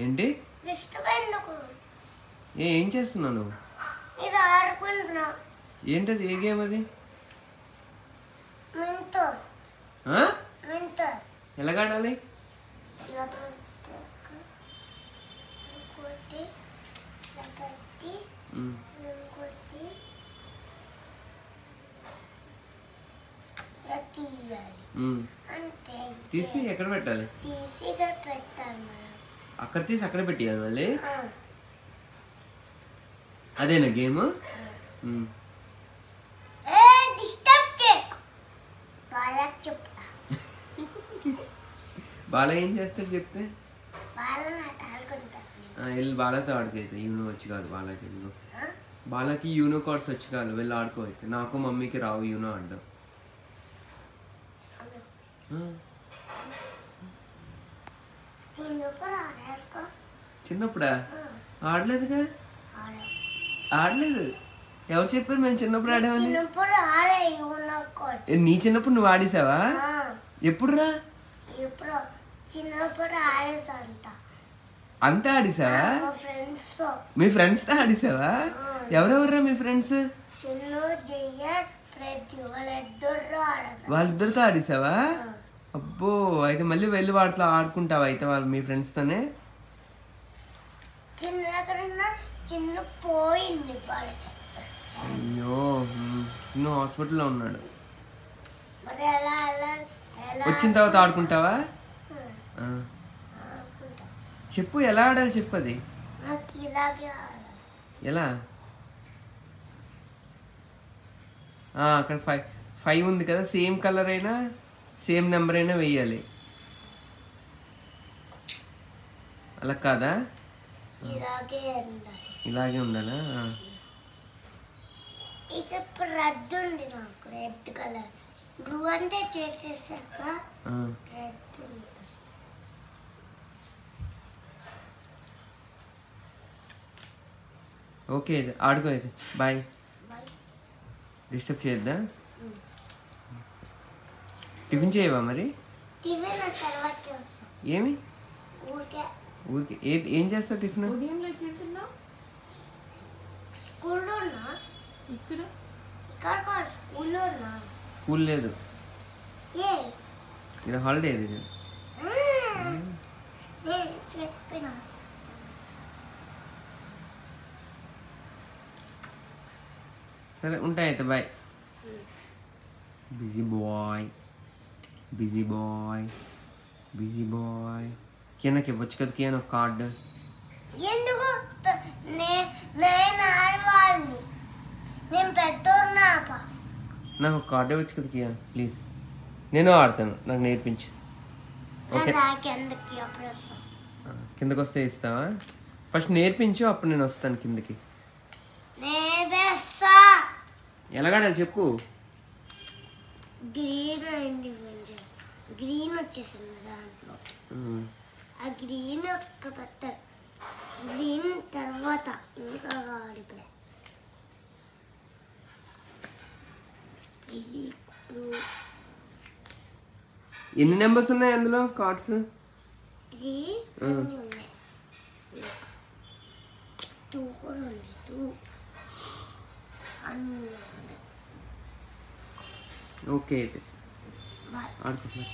ఏంటి ఏం చేస్తున్నావు నువ్వు? ఏంటది? ఏ గేమ్ అది? ఎలాగాడాలి? తీసి ఎక్కడ పెట్టాలి? అక్కడ తీసి అక్కడ పెట్టేయాలి మళ్ళీ. అదేనా గేమ్? బాల ఏం చేస్తారు చెప్తే? వెళ్ళి బాలతో ఆడుకైతే. యూనో వచ్చి కాదు బాలకి. బాలకి యూనో కార్డ్స్ వచ్చి కాదు, వెళ్ళి ఆడుకో అయితే. నాకు మమ్మీకి రావు యూనో ఆడడం. చిన్నప్పుడా? ఆడలేదుగా. ఆడలేదు. ఎవరు చెప్పారు మేము చిన్నప్పుడు ఆడామని? నీ చిన్నప్పుడు నువ్వు ఆడేసావా? ఎప్పుడు రా? అంతా ఆడేసావా? మీ ఫ్రెండ్స్ తో ఆడేసావా? ఎవరెవర్రా మీ ఫ్రెండ్స్? వాళ్ళిద్దరితో ఆడేసావా? అబ్బో, అయితే మళ్ళీ వెళ్ళి వాటితో ఆడుకుంటావా అయితే వాళ్ళు మీ ఫ్రెండ్స్ తోనే? అయ్యో, చిన్న హాస్పిటల్లో ఉన్నాడు. వచ్చిన తర్వాత ఆడుకుంటావా? చెప్పు, ఎలా ఆడాలి చెప్పు. అది ఎలా? అక్కడ 5 ఉంది కదా, సేమ్ కలర్ అయినా సేమ్ నెంబర్ అయినా వెయ్యాలి. అలా కాదా? ఇలాగే ఉండాలా? ఓకే, ఆడుకో అయితే. బాయ్. డిస్టర్బ్ చేయొద్దా? టిఫిన్ చేయవా మరి? ఏమి ఊరికే ఏం చేస్తావు టిఫిన్? స్కూల్ లేదు, ఇది హాలిడే. ఇది సరే, ఉంటాయి అయితే. Bye. Busy bye, busy bye, busy bye. కిరణకి ఇవ్వచ్చు కదా కిరణ్ ఒక కార్డు. నాకు ఒక కార్డు ఇవ్వచ్చు కదా కిరణ్, ప్లీజ్. నేను ఆడతాను, నాకు నేర్పించు. ఓకే, కిందకి వస్తే ఇస్తావా? ఫస్ట్ నేర్పించు, అప్పుడు నేను వస్తాను కిందకి. ఎలాగాడాలి చెప్పు. గ్రీన్ వచ్చేసింది దాంట్లో. ఆ గ్రీన్ ఒక్క పెట్టారు. గ్రీన్ తర్వాత ఇంకా ఆడిపోయి ఇది. ఎన్ని నెంబర్స్ ఉన్నాయి అందులో కార్డ్స్? 3 అన్నీ ఉన్నాయి. 2 కూడా ఉంది. 2 అన్నీ ఉన్నాయి. ఓకే అయితే ఆడుకుంటున్నా.